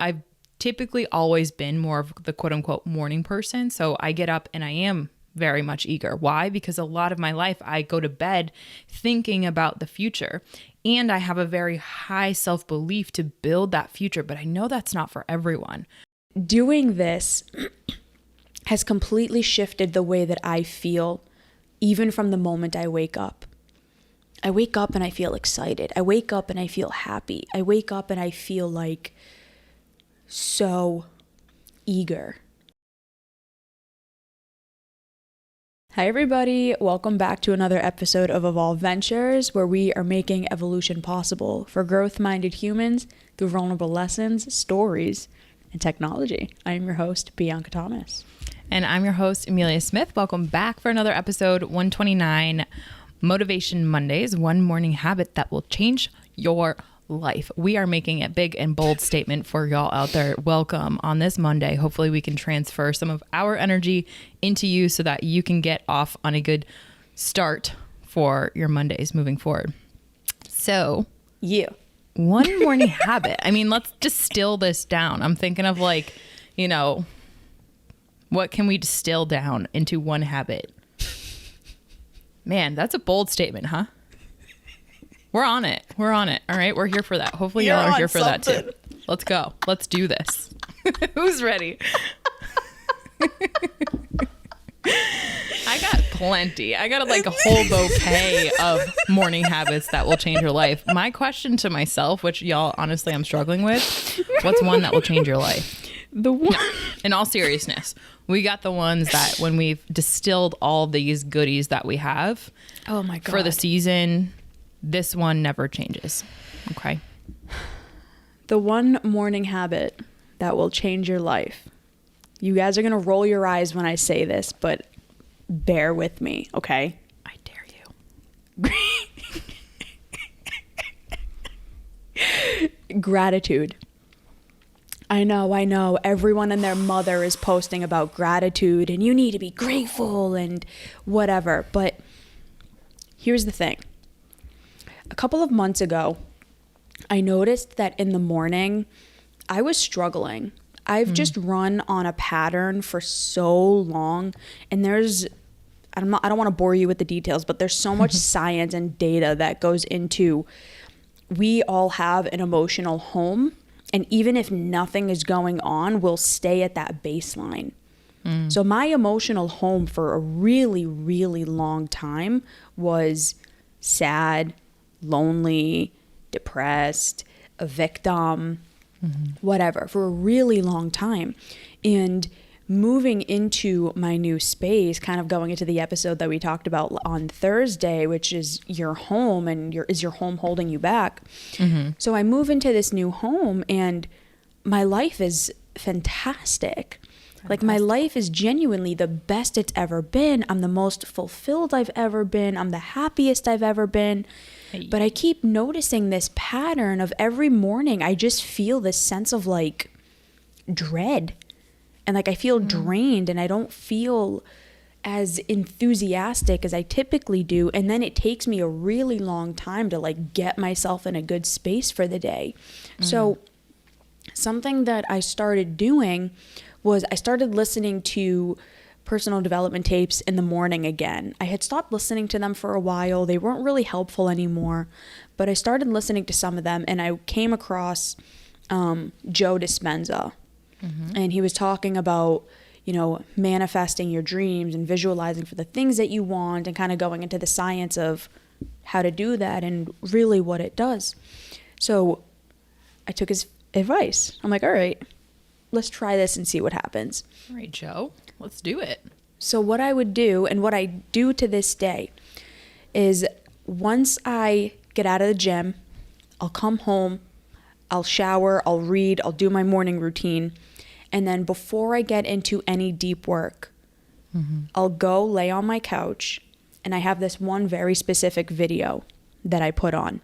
I've typically always been more of the quote unquote morning person. So I get up and I am very much eager. Why? Because a lot of my life, I go to bed thinking about the future. And I have a very high self-belief to build that future. But I know that's not for everyone. Doing this has completely shifted the way that I feel, even from the moment I wake up. I wake up and I feel excited. I wake up and I feel happy. I wake up and I feel like so eager. Hi everybody, welcome back to another episode of Evolve Ventures, where we are making evolution possible for growth-minded humans through vulnerable lessons, stories, and technology. I am your host, Bianca Thomas. And I'm your host, Emilia Smith. Welcome back for another episode, 129, Motivation Mondays, one morning habit that will change your life. We are making a big and bold statement for y'all out there. Welcome on this Monday. Hopefully we can transfer some of our energy into you so that you can get off on a good start for your Mondays moving forward. So, one morning habit. I mean, let's distill this down. I'm thinking of what can we distill down into one habit? Man, that's a bold statement, huh? We're on it. All right. We're here for that. Hopefully y'all are here for that too. Let's go. Let's do this. Who's ready? I got plenty. I got a whole bouquet of morning habits that will change your life. My question to myself, which y'all, honestly, I'm struggling with, what's one that will change your life? The one. In all seriousness, we got the ones that when we've distilled all these goodies that we have Oh my God. for the season, this one never changes. Okay. The one morning habit that will change your life. You guys are going to roll your eyes when I say this, but bear with me, okay? I dare you. Gratitude. I know. Everyone and their mother is posting about gratitude and you need to be grateful and whatever. But here's the thing. A couple of months ago, I noticed that in the morning, I was struggling. I've just run on a pattern for so long, and I don't want to bore you with the details, but there's so much science and data that goes into, we all have an emotional home, and even if nothing is going on, we'll stay at that baseline. So my emotional home for a really, really long time was sad, lonely, depressed, a victim, whatever, for a really long time. And moving into my new space, kind of going into the episode that we talked about on Thursday, which is your home and is your home holding you back? So I move into this new home and my life is fantastic. Like my life is genuinely the best it's ever been. I'm the most fulfilled I've ever been. I'm the happiest I've ever been. But I keep noticing this pattern of every morning, I just feel this sense of dread. And I feel drained and I don't feel as enthusiastic as I typically do. And then it takes me a really long time to get myself in a good space for the day. So something that I started doing was I started listening to personal development tapes in the morning again. I had stopped listening to them for a while. They weren't really helpful anymore, but I started listening to some of them and I came across Joe Dispenza. And he was talking about, manifesting your dreams and visualizing for the things that you want and kind of going into the science of how to do that and really what it does. So I took his advice. I'm like, all right, let's try this and see what happens. All right, Joe, let's do it. So what I would do, and what I do to this day, is once I get out of the gym, I'll come home, I'll shower, I'll read, I'll do my morning routine. And then before I get into any deep work, I'll go lay on my couch and I have this one very specific video that I put on.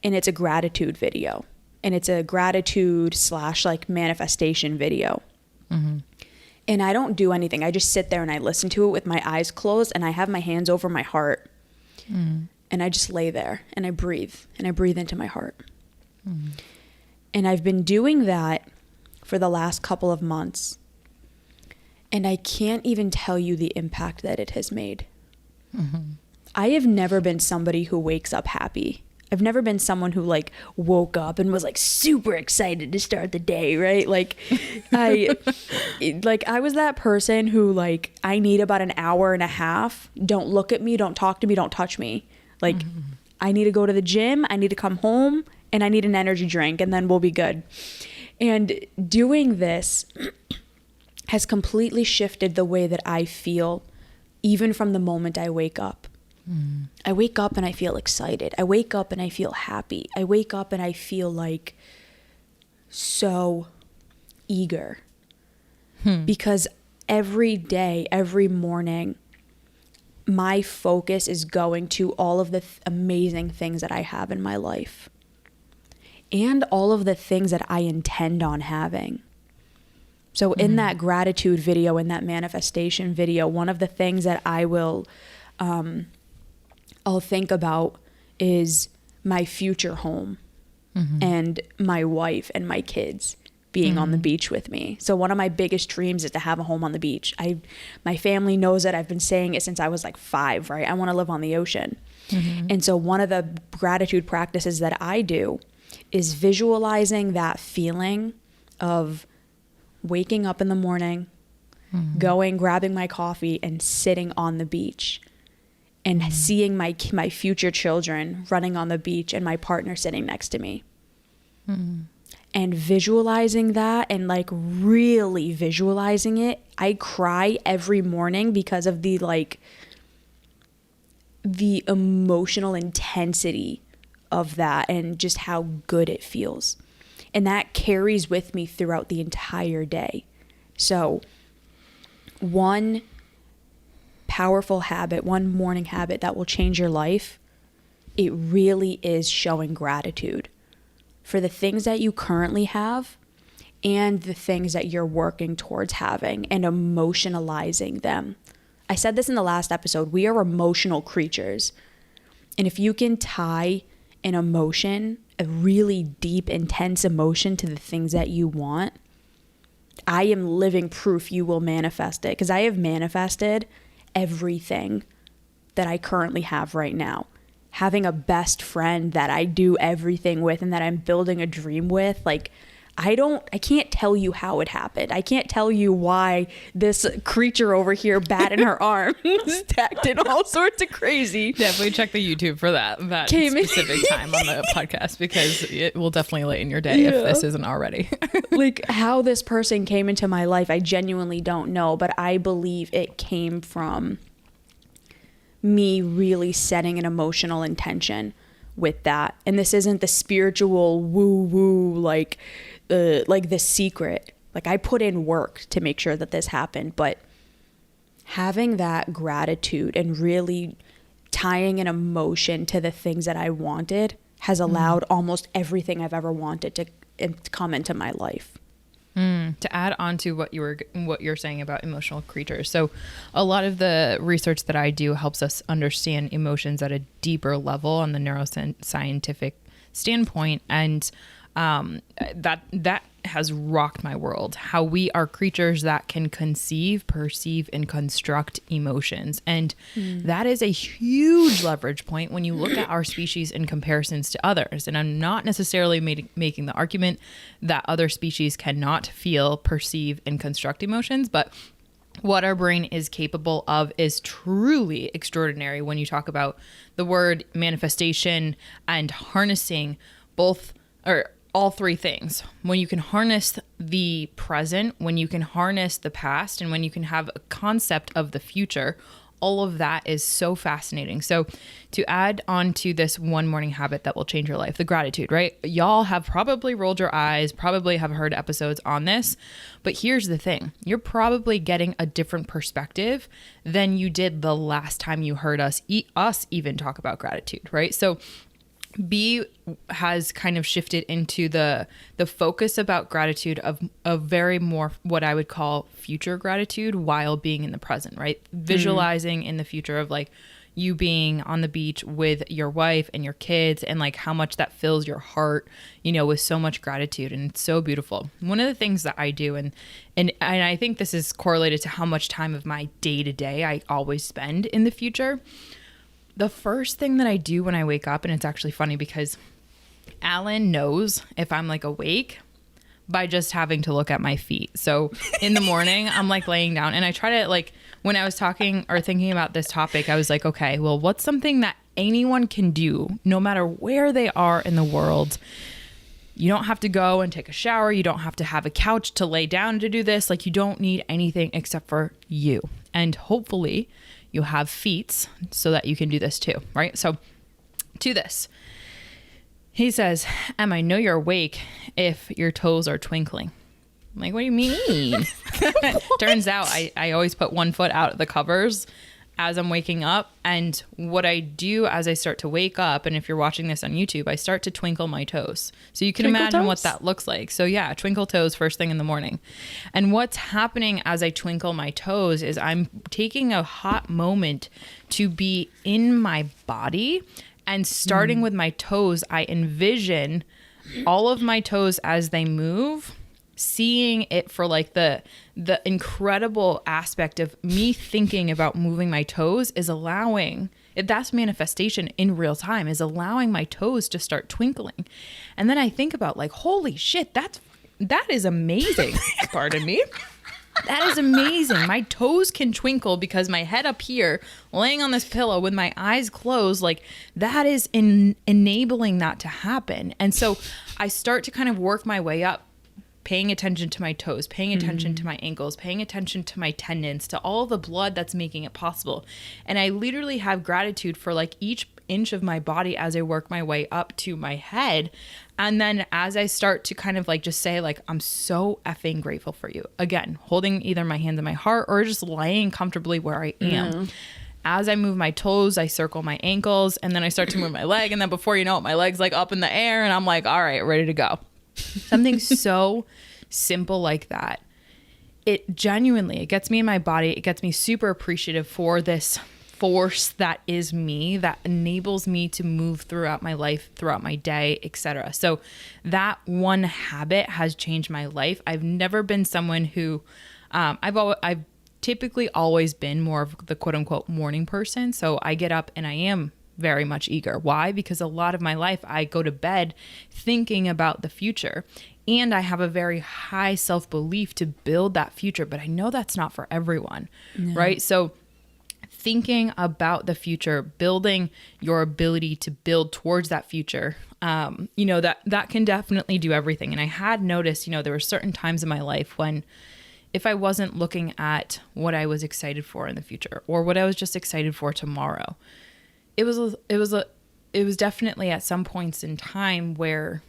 And it's a gratitude video. And it's a gratitude / manifestation video. And I don't do anything. I just sit there and I listen to it with my eyes closed and I have my hands over my heart. And I just lay there and I breathe into my heart. And I've been doing that for the last couple of months. And I can't even tell you the impact that it has made. I have never been somebody who wakes up happy. I've never been someone who like woke up and was like super excited to start the day, right? Like I was that person who like, I need about an hour and a half. Don't look at me, don't talk to me, don't touch me. Like I need to go to the gym, I need to come home, and I need an energy drink, and then we'll be good. And doing this has completely shifted the way that I feel, even from the moment I wake up. I wake up and I feel excited. I wake up and I feel happy. I wake up and I feel like so eager. Because every day, every morning, my focus is going to all of the amazing things that I have in my life. And all of the things that I intend on having. So in that gratitude video, in that manifestation video, one of the things that I will... I'll think about is my future home and my wife and my kids being on the beach with me. So one of my biggest dreams is to have a home on the beach. My family knows it. I've been saying it since I was like 5, right? I want to live on the ocean. And so one of the gratitude practices that I do is visualizing that feeling of waking up in the morning, going, grabbing my coffee and sitting on the beach. And seeing my future children running on the beach and my partner sitting next to me. And visualizing that and like really visualizing it. I cry every morning because of the emotional intensity of that and just how good it feels. And that carries with me throughout the entire day. So one powerful habit, one morning habit that will change your life, it really is showing gratitude for the things that you currently have and the things that you're working towards having and emotionalizing them. I said this in the last episode, we are emotional creatures. And if you can tie an emotion, a really deep, intense emotion to the things that you want, I am living proof you will manifest it, because I have manifested everything that I currently have right now. Having a best friend that I do everything with and that I'm building a dream with, like I can't tell you how it happened. I can't tell you why this creature over here batted her arm, acted all sorts of crazy. Definitely check the YouTube for that specific time on the podcast, because it will definitely lighten your day if this isn't already. Like how this person came into my life, I genuinely don't know, but I believe it came from me really setting an emotional intention with that. And this isn't the spiritual woo-woo like The Secret. Like I put in work to make sure that this happened, but having that gratitude and really tying an emotion to the things that I wanted has allowed almost everything I've ever wanted to come into my life. To add on to what you're saying about emotional creatures. So a lot of the research that I do helps us understand emotions at a deeper level on the neuroscientific standpoint. And that has rocked my world, how we are creatures that can conceive, perceive, and construct emotions. And that is a huge leverage point when you look at our species in comparisons to others. And I'm not necessarily making the argument that other species cannot feel, perceive, and construct emotions, but what our brain is capable of is truly extraordinary when you talk about the word manifestation and harnessing all three things. When you can harness the present, when you can harness the past, and when you can have a concept of the future, all of that is so fascinating. So to add on to this one morning habit that will change your life, the gratitude, right? Y'all have probably rolled your eyes, probably have heard episodes on this, but here's the thing. You're probably getting a different perspective than you did the last time you heard us even talk about gratitude, right? So B has kind of shifted into the focus about gratitude of very more what I would call future gratitude while being in the present, right? Visualizing in the future of like, you being on the beach with your wife and your kids, and like how much that fills your heart, you know, with so much gratitude. And it's so beautiful. One of the things that I do, and I think this is correlated to how much time of my day to day I always spend in the future. The first thing that I do when I wake up, and it's actually funny because Alan knows if I'm like awake by just having to look at my feet. So in the morning, I'm like laying down, and I try to, like, when I was talking or thinking about this topic, I was like, okay, well, what's something that anyone can do no matter where they are in the world? You don't have to go and take a shower. You don't have to have a couch to lay down to do this. Like, you don't need anything except for you. And hopefully you have feet so that you can do this too, right? So to this, he says, Em, I know you're awake if your toes are twinkling. I'm like, what do you mean? Turns out I always put one foot out of the covers as I'm waking up. And what I do as I start to wake up, and if you're watching this on YouTube, I start to twinkle my toes. So you can imagine what that looks like. So yeah, twinkle toes first thing in the morning. And what's happening as I twinkle my toes is I'm taking a hot moment to be in my body. And starting with my toes, I envision all of my toes as they move, seeing it for like the incredible aspect of me thinking about moving my toes is allowing, if that's manifestation in real time, is allowing my toes to start twinkling. And then I think about like, holy shit, that is amazing. Pardon me. That is amazing. My toes can twinkle because my head up here, laying on this pillow with my eyes closed, like that is enabling that to happen. And so I start to kind of work my way up, paying attention to my toes, paying attention to my ankles, paying attention to my tendons, to all the blood that's making it possible. And I literally have gratitude for like each inch of my body as I work my way up to my head. And then as I start to kind of like just say like, I'm so effing grateful for you. Again, holding either my hands in my heart or just laying comfortably where I am. As I move my toes, I circle my ankles, and then I start to move my leg. And then before you know it, my leg's like up in the air and I'm like, all right, ready to go. Something so simple like that. It genuinely, it gets me in my body. It gets me super appreciative for this force that is me, that enables me to move throughout my life, throughout my day, etc. So that one habit has changed my life. I've never been someone who, I've typically always been more of the quote unquote morning person. So I get up and I am very much eager. Why? Because a lot of my life I go to bed thinking about the future, and I have a very high self-belief to build that future, but I know that's not for everyone, right? So thinking about the future, building your ability to build towards that future, you know, that can definitely do everything. And I had noticed, you know, there were certain times in my life when if I wasn't looking at what I was excited for in the future or what I was just excited for tomorrow, it was definitely at some points in time where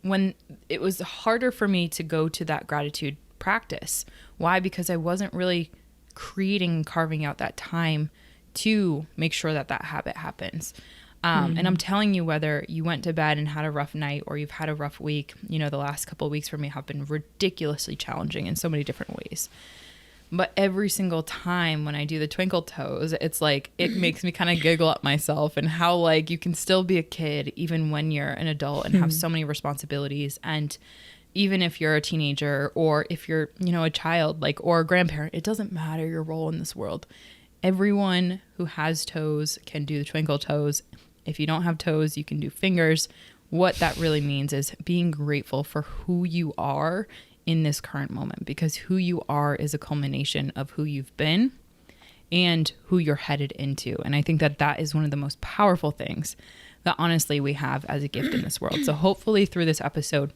when it was harder for me to go to that gratitude practice. Why? Because I wasn't really creating, carving out that time to make sure that that habit happens. And I'm telling you, whether you went to bed and had a rough night or you've had a rough week, you know, the last couple of weeks for me have been ridiculously challenging in so many different ways. But every single time when I do the twinkle toes, it's like, it makes me kind of giggle at myself and how like you can still be a kid even when you're an adult and have so many responsibilities. And even if you're a teenager or if you're, you know, a child, like, or a grandparent, it doesn't matter your role in this world. Everyone who has toes can do the twinkle toes. If you don't have toes, you can do fingers. What that really means is being grateful for who you are in this current moment, because who you are is a culmination of who you've been and who you're headed into. And I think that that is one of the most powerful things that honestly we have as a gift in this world. So hopefully through this episode,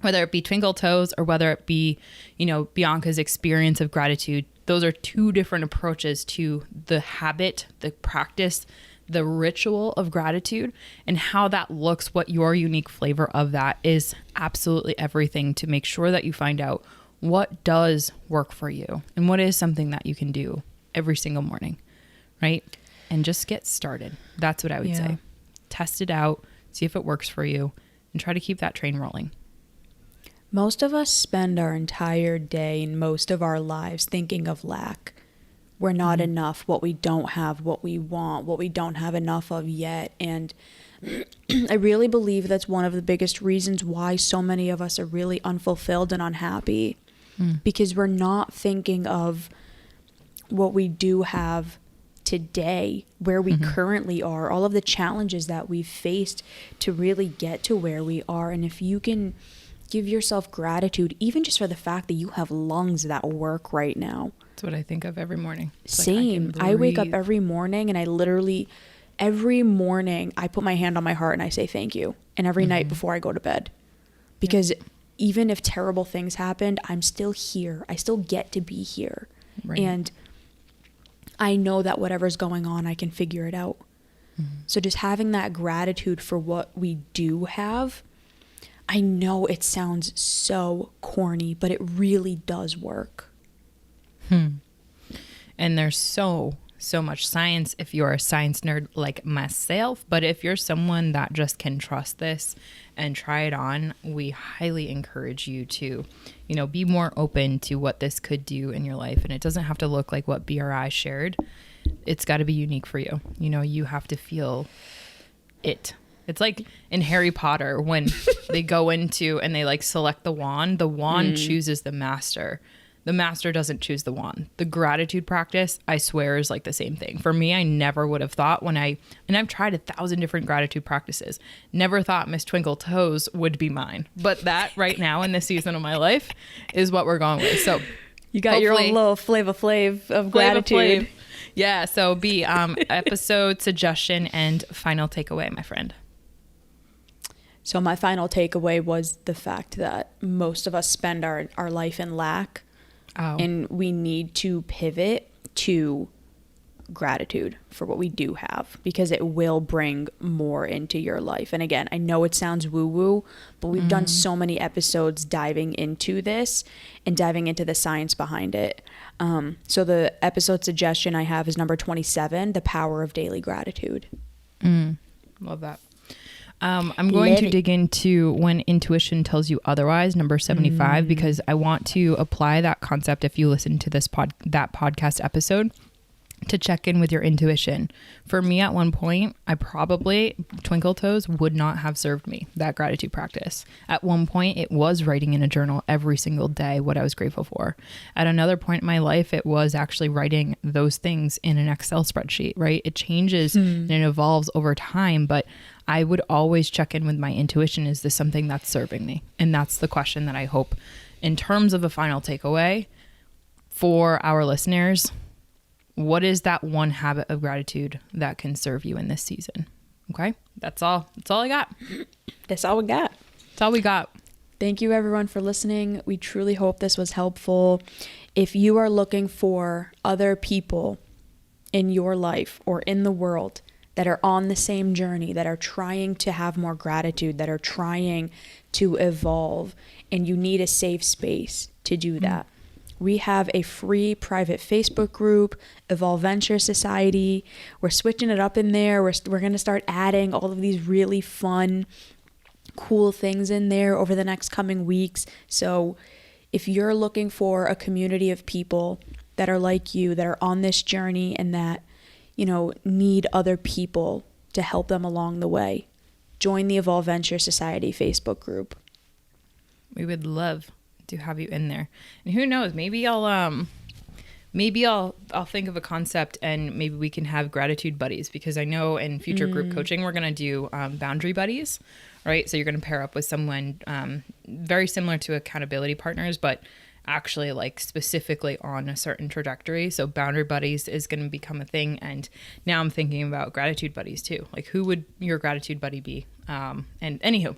whether it be twinkle toes or whether it be, you know, Bianca's experience of gratitude, those are two different approaches to the habit, the practice, the ritual of gratitude, and how that looks, what your unique flavor of that is absolutely everything to make sure that you find out what does work for you and what is something that you can do every single morning, right? And just get started. That's what I would say. Test it out, see if it works for you, and try to keep that train rolling. Most of us spend our entire day and most of our lives thinking of lack. we're not enough, what we don't have, what we want, what we don't have enough of yet. And I really believe that's one of the biggest reasons why so many of us are really unfulfilled and unhappy, because we're not thinking of what we do have today, where we currently are, all of the challenges that we've faced to really get to where we are. And if you can give yourself gratitude, even just for the fact that you have lungs that work right now. That's what I think of every morning. Same. I wake up every morning and I literally, every morning I put my hand on my heart and I say thank you. And every night before I go to bed, because even if terrible things happened, I'm still here. I still get to be here. Right. And I know that whatever's going on, I can figure it out. So just having that gratitude for what we do have, I know it sounds so corny, but it really does work. And there's so much science if you're a science nerd like myself. But if you're someone that just can trust this and try it on, we highly encourage you to, be more open to what this could do in your life. And it doesn't have to look like what BRI shared. It's got to be unique for you. You have to feel it. It's like in Harry Potter when they go into and they like select the wand chooses the master. The master doesn't choose the wand. The gratitude practice, I swear, is like the same thing. For me, I never would have thought and I've tried 1,000 different gratitude practices, never thought Miss Twinkle Toes would be mine. But that right now in this season of my life is what we're going with. So you got your own little Flava Flav of gratitude. Yeah. So episode suggestion and final takeaway, my friend. So my final takeaway was the fact that most of us spend our life in lack. And we need to pivot to gratitude for what we do have, because it will bring more into your life. And again, I know it sounds woo-woo, but we've done so many episodes diving into this and diving into the science behind it. So the episode suggestion I have is number 27, The Power of Daily Gratitude. Love that. I'm going to dig into when intuition tells you otherwise, number 75, because I want to apply that concept if you listen to that podcast episode, to check in with your intuition. For me, at one point, I probably, Twinkle Toes would not have served me, that gratitude practice. At one point, it was writing in a journal every single day what I was grateful for. At another point in my life, it was actually writing those things in an Excel spreadsheet, right? It changes and it evolves over time, but I would always check in with my intuition. Is this something that's serving me? And that's the question that I hope, in terms of a final takeaway for our listeners, what is that one habit of gratitude that can serve you in this season? Okay. That's all I got. That's all we got. That's all we got. Thank you everyone for listening. We truly hope this was helpful. If you are looking for other people in your life or in the world that are on the same journey, that are trying to have more gratitude, that are trying to evolve, and you need a safe space to do that, we have a free private Facebook group, Evolve Venture Society. We're switching it up in there. We're going to start adding all of these really fun, cool things in there over the next coming weeks. So if you're looking for a community of people that are like you, that are on this journey and that, need other people to help them along the way, join the Evolve Venture Society Facebook group. We would love to have you in there. And who knows, maybe I'll think of a concept and maybe we can have gratitude buddies, because I know in future group coaching we're going to do boundary buddies, right? So you're going to pair up with someone very similar to accountability partners, but actually like specifically on a certain trajectory. So boundary buddies is going to become a thing. And now I'm thinking about gratitude buddies too. Like, who would your gratitude buddy be? And anywho,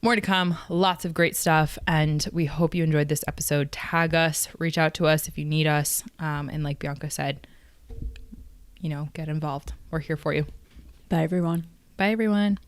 more to come, lots of great stuff. And we hope you enjoyed this episode. Tag us, reach out to us if you need us. And like Bianca said, get involved. We're here for you. Bye, everyone. Bye, everyone.